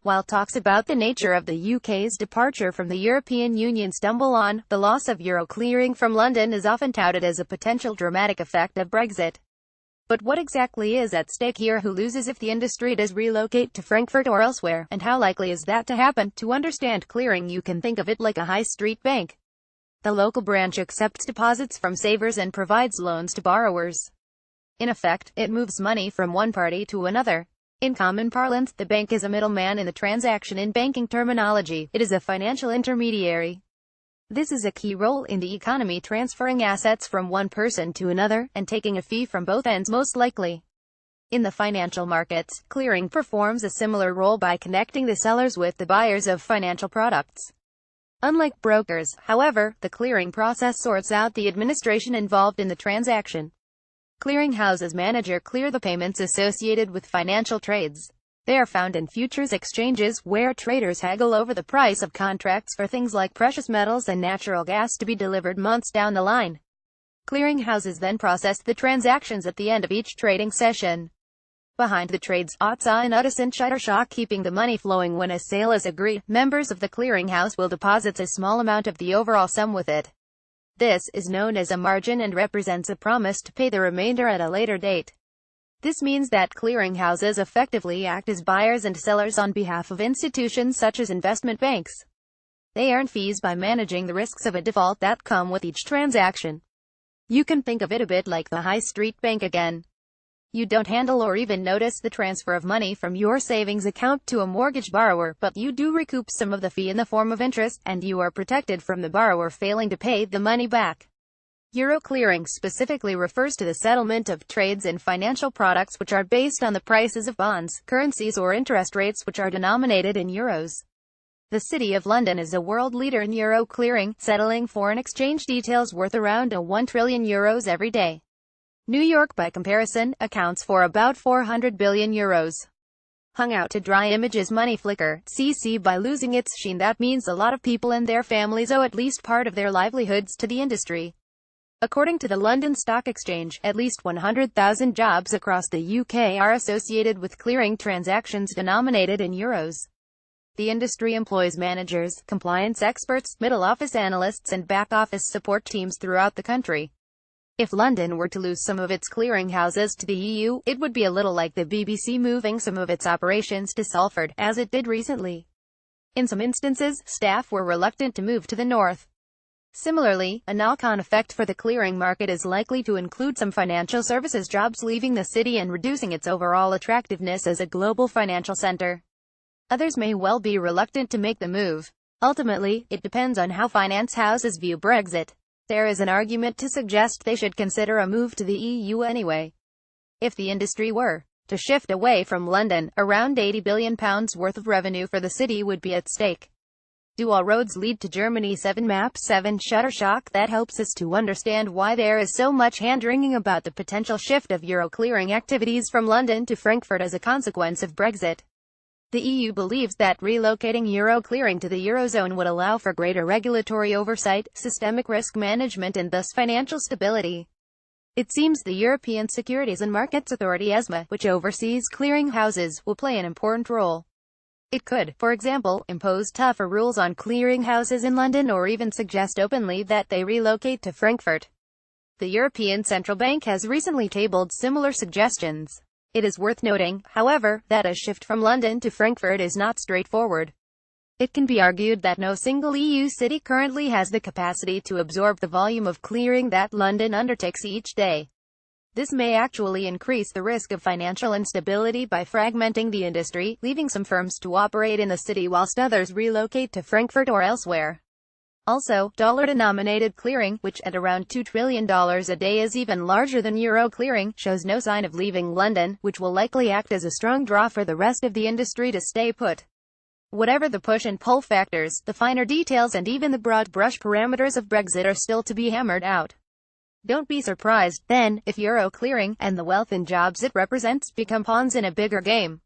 While talks about the nature of the UK's departure from the European Union stumble on, the loss of euro clearing from London is often touted as a potential dramatic effect of Brexit. But what exactly is at stake here? Who loses if the industry does relocate to Frankfurt or elsewhere, and how likely is that to happen? To understand clearing, you can think of it like a high street bank. The local branch accepts deposits from savers and provides loans to borrowers. In effect, it moves money from one party to another. In common parlance, the bank is a middleman in the transaction. In banking terminology, it is a financial intermediary. This is a key role in the economy, transferring assets from one person to another, and taking a fee from both ends most likely. In the financial markets, clearing performs a similar role by connecting the sellers with the buyers of financial products. Unlike brokers, however, the clearing process sorts out the administration involved in the transaction. Clearing houses clear the payments associated with financial trades. They are found in futures exchanges, where traders haggle over the price of contracts for things like precious metals and natural gas to be delivered months down the line. Clearing houses then process the transactions at the end of each trading session. Behind the trades, Otsa and Udison Shutterstock, keeping the money flowing when a sale is agreed. Members of the clearing house will deposit a small amount of the overall sum with it. This is known as a margin and represents a promise to pay the remainder at a later date. This means that clearing houses effectively act as buyers and sellers on behalf of institutions such as investment banks. They earn fees by managing the risks of a default that come with each transaction. You can think of it a bit like the high street bank again. You don't handle or even notice the transfer of money from your savings account to a mortgage borrower, but you do recoup some of the fee in the form of interest, and you are protected from the borrower failing to pay the money back. Euro clearing specifically refers to the settlement of trades in financial products which are based on the prices of bonds, currencies or interest rates which are denominated in euros. The City of London is a world leader in euro clearing, settling foreign exchange details worth around €1 trillion every day. New York, by comparison, accounts for about €400 billion. Hung out to dry, images money flicker, CC by losing its sheen. That means a lot of people and their families owe at least part of their livelihoods to the industry. According to the London Stock Exchange, at least 100,000 jobs across the UK are associated with clearing transactions denominated in euros. The industry employs managers, compliance experts, middle office analysts and back office support teams throughout the country. If London were to lose some of its clearing houses to the EU, it would be a little like the BBC moving some of its operations to Salford, as it did recently. In some instances, staff were reluctant to move to the north. Similarly, a knock-on effect for the clearing market is likely to include some financial services jobs leaving the city and reducing its overall attractiveness as a global financial center. Others may well be reluctant to make the move. Ultimately, it depends on how finance houses view Brexit. There is an argument to suggest they should consider a move to the EU anyway. If the industry were to shift away from London, around £80 billion worth of revenue for the city would be at stake. Do all roads lead to Germany? 7 Map 7 Shutterstock. That helps us to understand why there is so much hand-wringing about the potential shift of euro clearing activities from London to Frankfurt as a consequence of Brexit. The EU believes that relocating euro clearing to the Eurozone would allow for greater regulatory oversight, systemic risk management and thus financial stability. It seems the European Securities and Markets Authority (ESMA), which oversees clearing houses, will play an important role. It could, for example, impose tougher rules on clearing houses in London or even suggest openly that they relocate to Frankfurt. The European Central Bank has recently tabled similar suggestions. It is worth noting, however, that a shift from London to Frankfurt is not straightforward. It can be argued that no single EU city currently has the capacity to absorb the volume of clearing that London undertakes each day. This may actually increase the risk of financial instability by fragmenting the industry, leaving some firms to operate in the city whilst others relocate to Frankfurt or elsewhere. Also, dollar-denominated clearing, which at around $2 trillion a day is even larger than euro clearing, shows no sign of leaving London, which will likely act as a strong draw for the rest of the industry to stay put. Whatever the push and pull factors, the finer details and even the broad brush parameters of Brexit are still to be hammered out. Don't be surprised, then, if euro clearing, and the wealth and jobs it represents, become pawns in a bigger game.